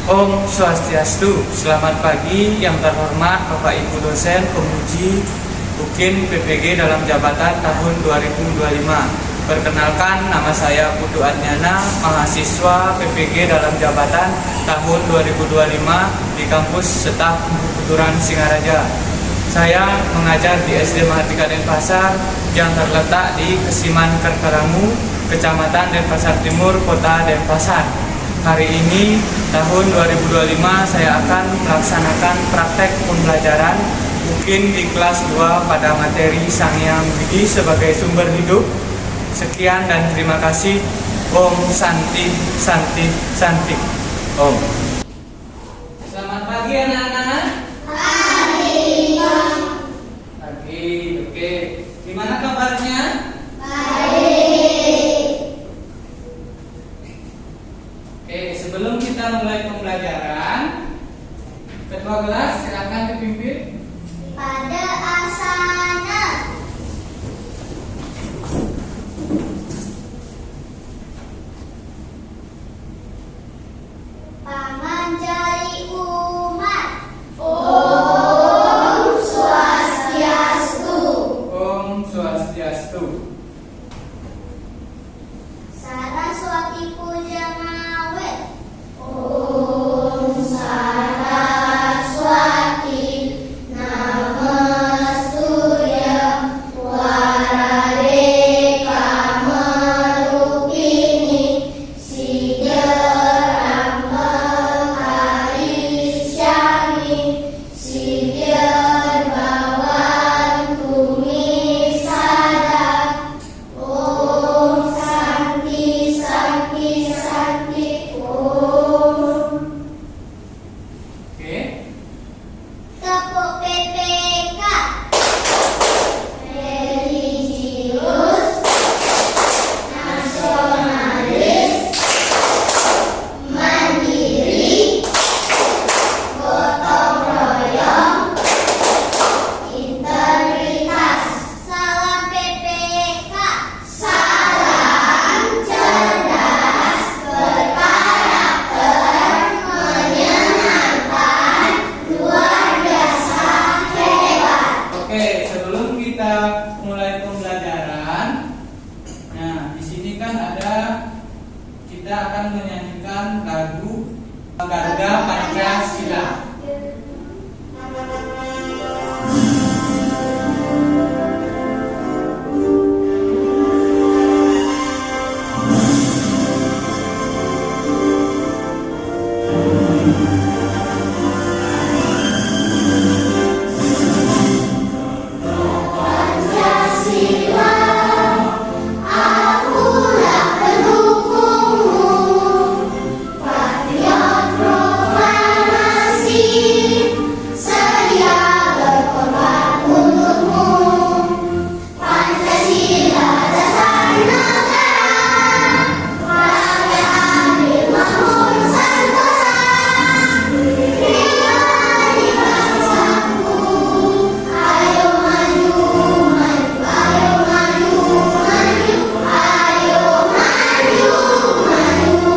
Om Swastiastu. Selamat pagi yang terhormat Bapak Ibu dosen pemuji UKIN PPG dalam jabatan tahun 2025. Perkenalkan, nama saya Putu Adnyana, mahasiswa PPG dalam jabatan tahun 2025 di kampus Setaf Puturan Singaraja. Saya mengajar di SD Mahardika Denpasar yang terletak di Kesiman Kerteramu, Kecamatan Denpasar Timur, Kota Denpasar. Hari ini tahun 2025 saya akan melaksanakan praktek pembelajaran mungkin di kelas 2 pada materi Sangyang Widi sebagai sumber hidup. Sekian dan terima kasih. Om Santi Santi Santi. Om. Selamat pagi anak-anak. Pagi. Pagi. Oke. Gimana kabarnya? Sebelum kita mulai pembelajaran, ketua kelas silakan dipimpin. Pada asana. Paman jari umat. Om Swastiastu. Om Swastiastu. Saraswati puja ngawet. Om Saraswati Namastuya Warade Kamarupini Siddharang Maharisyami Siddharbawan Kumisada. Om Santi Santi Santi Om. Oke. Tepuk PPK. Religius, nasionalis, mandiri, gotong royong, integritas. Salam PPK. Salam cerdas, berkarakter, menyenangkan, luar biasa hebat. Oke, sebelum kita mulai pembelajaran, nah di sini kan ada kita akan menyanyikan lagu Garuda Pancasila. Pancasila, akulah pendukungmu. Patriot proklamasi, sedia berkorban untukmu. Pancasila dasar negara, rakyat adil makmur sentosa. Pribadi bangsaku, ayo maju, maju, ayo maju, maju, ayo maju, maju.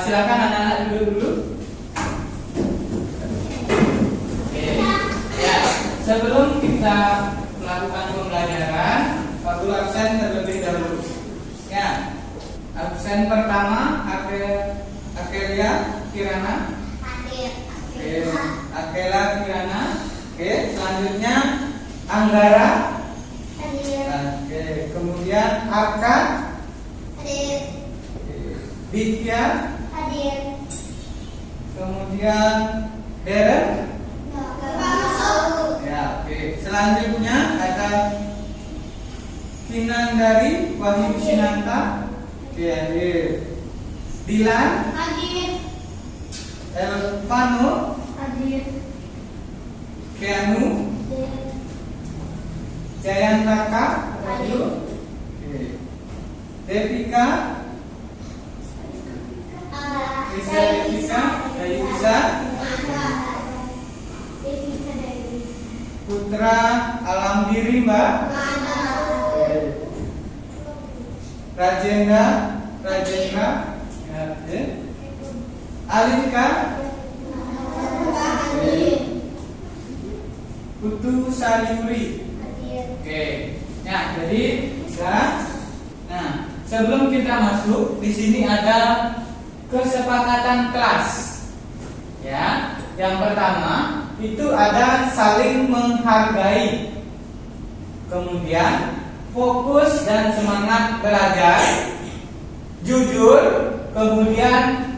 Silakan anak-anak duduk dulu. Oke. Ya, sebelum kita melakukan pembelajaran, Pak Guru absen terlebih dahulu. Ya, absen pertama Akelia Kirana. Oke, Akela Kirana. Oke, selanjutnya Anggara. Oke, kemudian Arka. Ditya. Kemudian Deren. Ya, oke. Selanjutnya ada Kinandari Wahyu Sinanta. Oke, hadir. Dilan. Elvano. Keanu. Jayantaka. Oke. Devika. Bisa Devika. Dari bisa. Putra Alam Diri Mbak. Oke. Rajendra. Ya, Alinka Putu Sayuri. Oke. Nah, jadi bisa. Nah, sebelum kita masuk, di sini ada kesepakatan kelas. Ya, yang pertama itu ada saling menghargai. Kemudian fokus dan semangat belajar, jujur, kemudian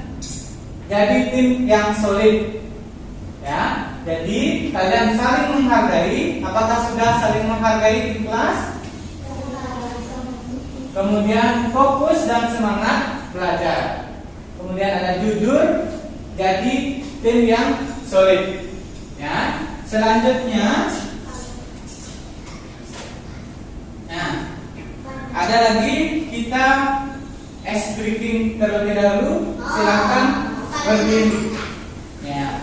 jadi tim yang solid. Ya, jadi kalian saling menghargai. Apakah sudah saling menghargai di kelas? Kemudian fokus dan semangat belajar. Kemudian ada jujur, jadi tim yang solid. Ya, selanjutnya, nah, ada lagi kita ice breaking terlebih dahulu. Silakan berdiri. Ya.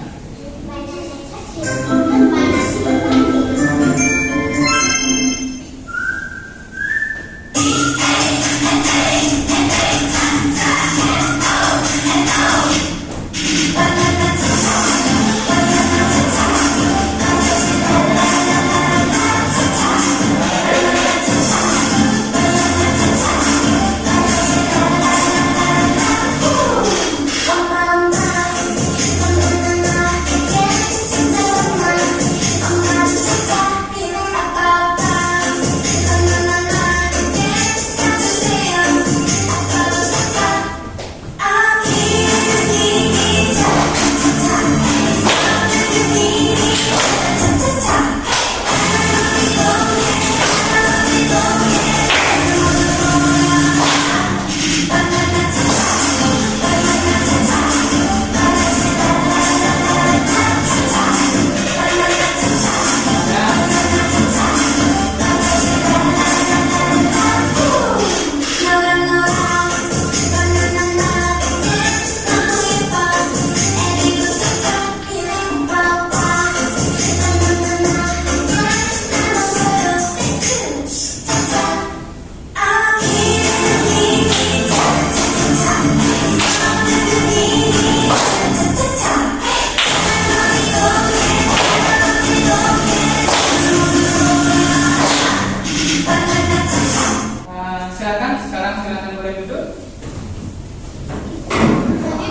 Silakan boleh duduk.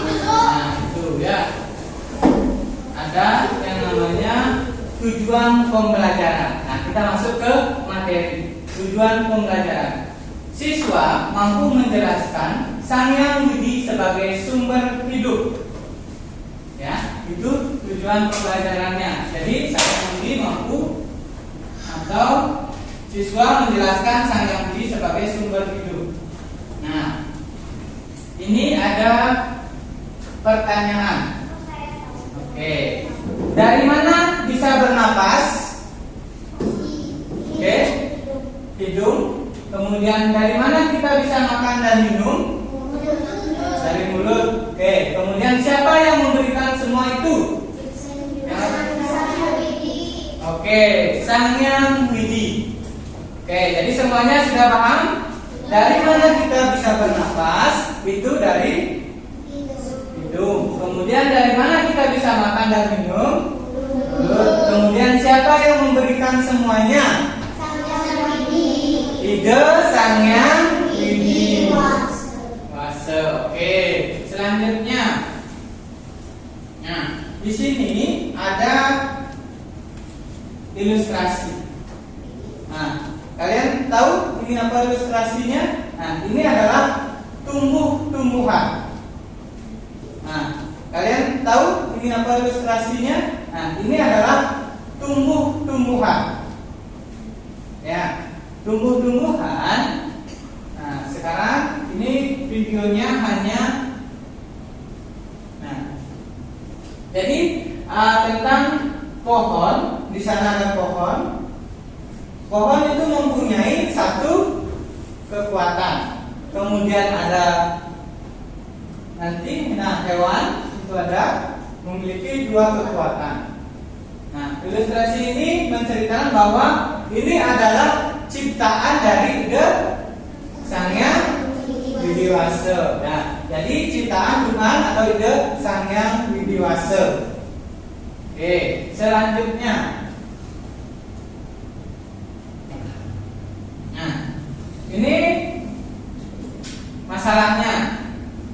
Nah, itu ya. Ada yang namanya tujuan pembelajaran. Nah, kita masuk ke materi. Tujuan pembelajaran. Siswa mampu menjelaskan Sang Hyang Widi sebagai sumber hidup. Ya, itu tujuan pembelajarannya. Jadi Sang Hyang Widi mampu atau siswa menjelaskan Sang Hyang Widi sebagai sumber hidup. Nah, ini ada pertanyaan. Oke, dari mana bisa bernapas? Oke, hidung. Kemudian dari mana kita bisa makan dan minum? Dari mulut. Oke, kemudian siapa yang memberikan semua itu? Oke, Sang Hyang Widi. Oke, jadi semuanya sudah paham? Dari mana kita bisa bernapas? Itu dari hidung. Kemudian dari mana kita bisa makan dan minum? Mulut. Kemudian siapa yang memberikan semuanya? Ide Sang Hyang Widi Wase. Oke, selanjutnya. Nah, di sini ada ilustrasi. Nah, kalian tahu ini apa ilustrasinya? Nah, ini adalah tumbuh-tumbuhan. Nah, kalian tahu ini apa ilustrasinya? Nah, ini adalah tumbuh-tumbuhan. Ya, tumbuh-tumbuhan. Nah, sekarang ini videonya hanya. Nah, jadi tentang pohon. Di sana ada pohon. Pohon itu mempunyai satu kekuatan. Kemudian ada nanti, nah, hewan itu ada memiliki dua kekuatan. Nah, ilustrasi ini menceritakan bahwa ini adalah ciptaan dari Sang Hyang Widi. Widiwase. Nah, jadi ciptaan Tuhan atau ide Sang Hyang Widiwase. Oke, selanjutnya. Nah, ini masalahnya.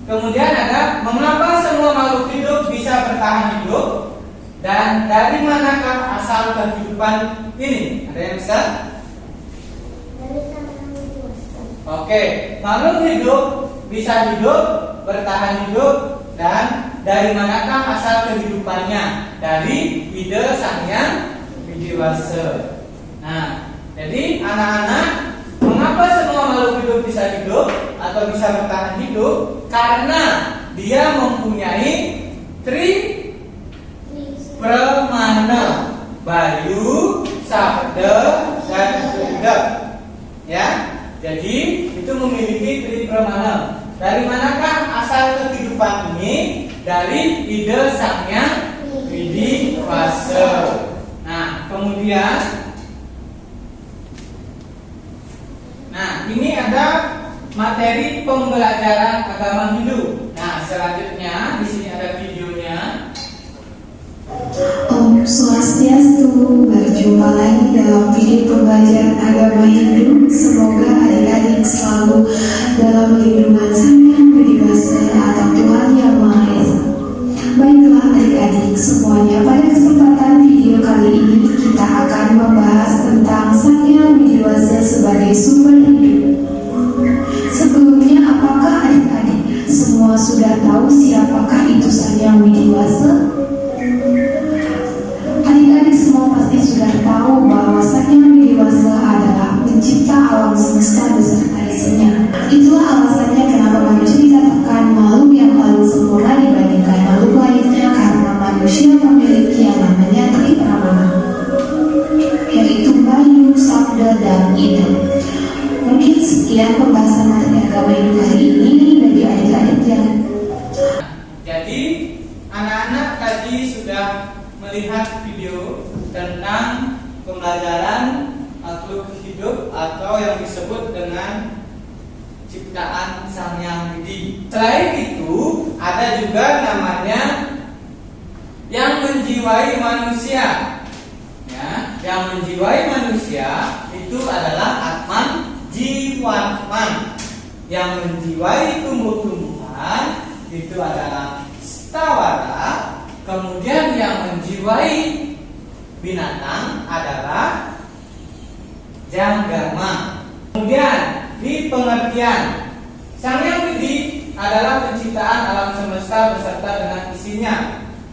Kemudian ada mengapa semua makhluk hidup bisa bertahan hidup dan dari manakah asal kehidupan ini? Ada yang bisa? Dari Sang Hyang Widiwase. Oke, makhluk hidup bisa hidup, bertahan hidup, dan dari manakah asal kehidupannya? Dari ide Sang Hyang Widiwase. Nah, jadi anak-anak, mengapa semua makhluk hidup bisa hidup atau bisa bertahan hidup? Karena dia mempunyai pramana, Bayu, Sabda, dan Udap. Ya, jadi itu memiliki pramana. Dari manakah asal kehidupan ini? Dari ide Sang Hyang Widiwase. Nah, kemudian, nah ini ada materi pembelajaran agama Hindu. Nah, selanjutnya di sini ada videonya. Om Swastiastu, berjumpa lagi dalam video pembelajaran agama Hindu. Semoga adik-adik selalu dalam lindungan Sang Hyang Widiwase atau Tuhan Yang Maha Esa. Baiklah adik-adik semuanya, pada kesempatan video kali ini kita akan membahas tentang Sang Hyang Widiwase sebagai sumber hidup. Sebelumnya, apakah adik-adik semua sudah tahu siapakah itu Sang Hyang Widiwase? Adik-adik semua pasti sudah tahu bahwa Sang Hyang Widiwase adalah pencipta alam semesta beserta isinya. Itulah alasannya kenapa manusia dikatakan makhluk yang paling sempurna dibandingkan makhluk lainnya, karena manusia memiliki yang namanya tripramana, yaitu Bayu, Sabda, dan Ide. Mungkin sekian pembahasan materi agama Hindu kali ini bagi adik-adik yang. Jadi anak-anak tadi sudah melihat video tentang pembelajaran makhluk hidup atau yang disebut dengan ciptaan Sang Hyang Widi. Selain itu, ada juga namanya yang menjiwai manusia. Ya, yang menjiwai manusia itu adalah Atman Jiwatman. Yang menjiwai tumbuh-tumbuhan itu adalah Stawara. Kemudian yang menjiwai binatang adalah Janggama. Kemudian di pengertian, Sang Hyang Widi adalah penciptaan alam semesta beserta dengan isinya.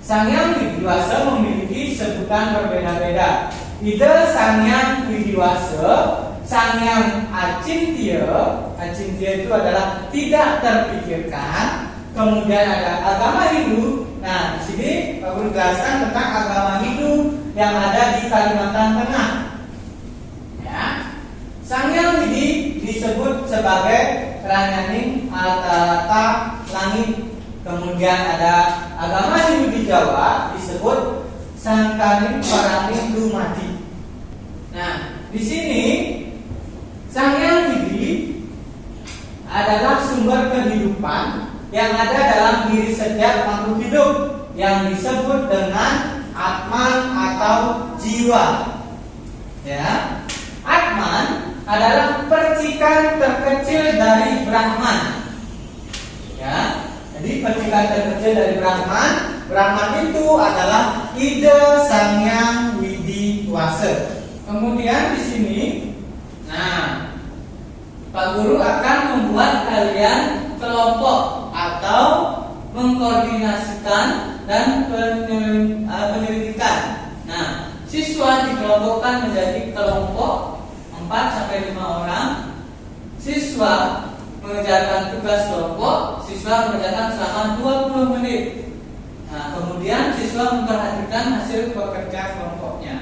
Sang Hyang Widiwase memiliki sebutan berbeda-beda. Ide Sang Hyang Widiwase, Sang Hyang Acintya. Acintya itu adalah tidak terpikirkan. Kemudian ada agama Hindu. Nah, di sini Pak Guru jelaskan tentang agama Hindu yang ada di Kalimantan Tengah. Ya, Sang Hyang Widi disebut sebagai Ranyaning Altarata Langit. Kemudian ada agama Hindu di Jawa disebut Sangkaring Paraning Dumadi. Nah, di sini Sang Hyang Widi adalah sumber kehidupan yang ada dalam diri setiap makhluk hidup yang disebut dengan Atman atau jiwa. Ya, Atman adalah percikan terkecil dari Brahman. Ya, jadi percikan terkecil dari Brahman. Brahman itu adalah ide Sang Hyang Widiwase. Kemudian di sini, nah, Pak Guru akan membuat kalian kelompok atau mengkoordinasikan dan penyelidikan. Nah, siswa dikelompokkan menjadi kelompok 4-5 orang. Siswa mengerjakan tugas kelompok, siswa mengerjakan selama 20 menit. Nah, kemudian siswa memperhatikan hasil pekerjaan kelompoknya.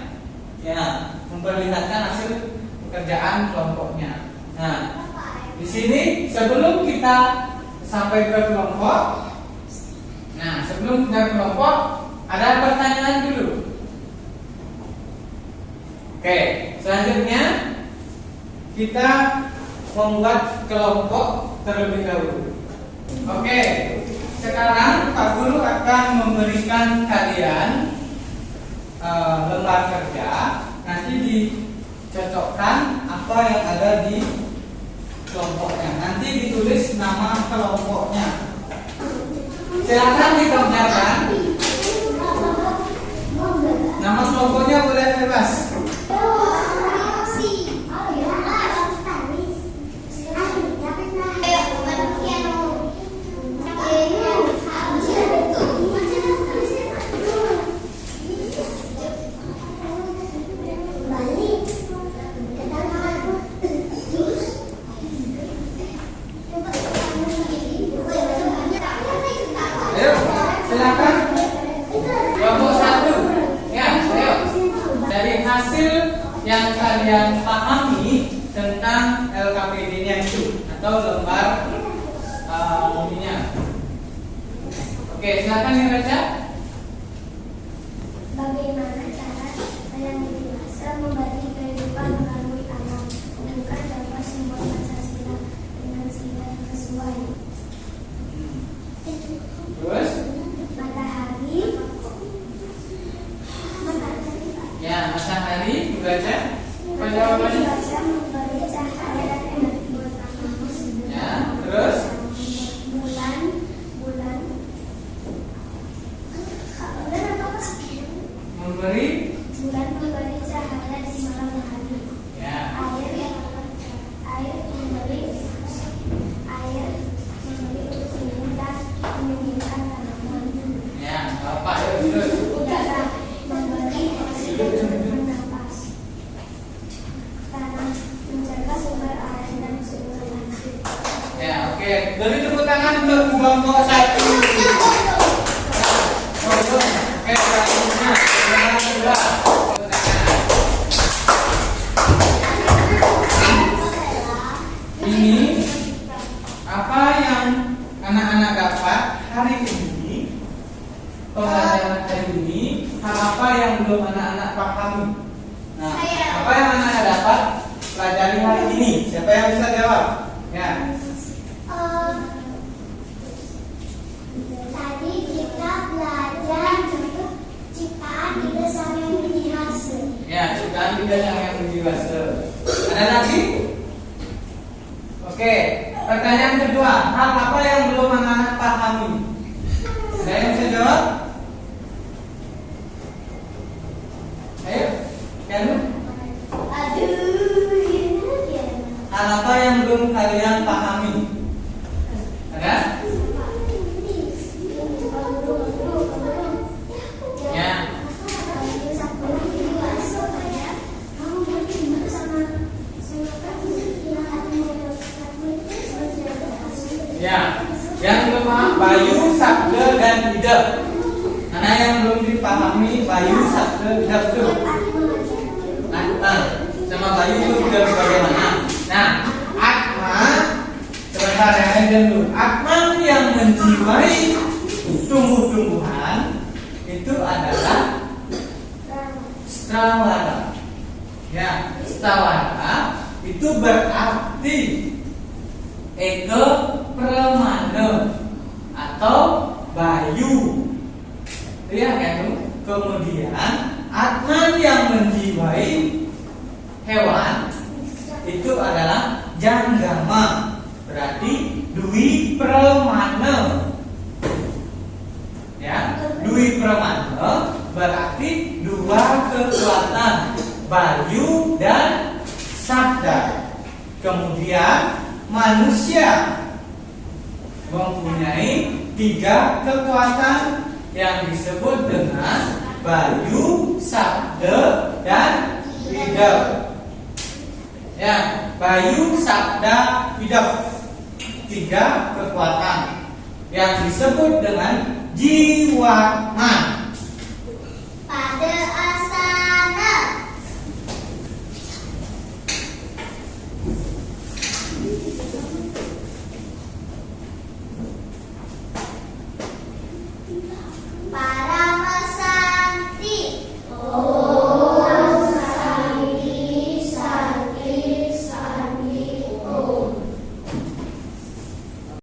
Ya, memperlihatkan hasil pekerjaan kelompoknya. Nah, di sini sebelum kita sampai ke kelompok, nah sebelum kita ke kelompok ada pertanyaan dulu. Oke, selanjutnya kita membuat kelompok terlebih dahulu. Oke, sekarang Pak Guru akan memberikan kalian lembar kerja. Nanti dicocokkan apa yang ada di kelompoknya. Nanti ditulis nama kelompoknya. Silakan dikerjakan. Nama kelompoknya boleh bebas. Ayo, silakan. Kelompok 1. Ya, ayo. Dari hasil yang kalian pahami tentang LKPD-nya itu atau lembar ininya. Oke, silakan dibaca. Bagaimana cara yang dewasa membagi kehidupan melalui alam, bukan dapat simbol Pancasila dengan simbol sesuai. Terus? Matahari. Ya, matahari dibaca. Apa jawabannya? Dibaca memberi cahaya dan energi. Ya, terus? Bulan. Memberi. Bulan memberi cahaya di malam hari. Ya. Air memberi untuk minum dan menyembuhkan tanaman. Ya, Bapak terus. Udara memberi oksigen untuk bernafas. Tanah menjaga sumber air dan sumber lanjut. Ya, oke. Beri tepuk tangan untuk kelompok 1. Oke, selanjutnya kelompok 2. Ini apa yang anak-anak dapat hari ini? Pembelajaran hari ini, hal apa yang belum anak-anak pahami? Nah, apa yang anak-anak dapat pelajari hari ini? Siapa yang bisa jawab? Ya. Tadi kita belajar tentang ciptaan ide sampai menjadi hasil. Ya, ciptaan bidang yang menjiwasraya. Ada lagi? Oke, pertanyaan kedua, hal apa yang belum anak-anak pahami? Ada yang bisa jawab? Ayo, Kanu. Hal apa yang belum kalian pahami? Ada? Ya. Ya, yang belum paham Bayu, Sabda, dan Idep. Mana yang belum dipahami Bayu, Sabda, Idep itu? Atma sama Bayu itu udah bagaimana? Nah, Atma sebentar ya dulu. Atma yang menjiwai tumbuh-tumbuhan itu adalah strawara. Ya, strawara itu berarti eke permane atau bayu. Ya kan? Kemudian atman yang menjiwai hewan itu adalah janggama. Berarti dwi permane. Ya, dwi permane berarti dua kekuatan, bayu dan sabda. Kemudian manusia mempunyai 3 kekuatan yang disebut dengan bayu, sabda, dan idep. Ya, bayu, sabda, idep. 3 kekuatan yang disebut dengan jiwaman.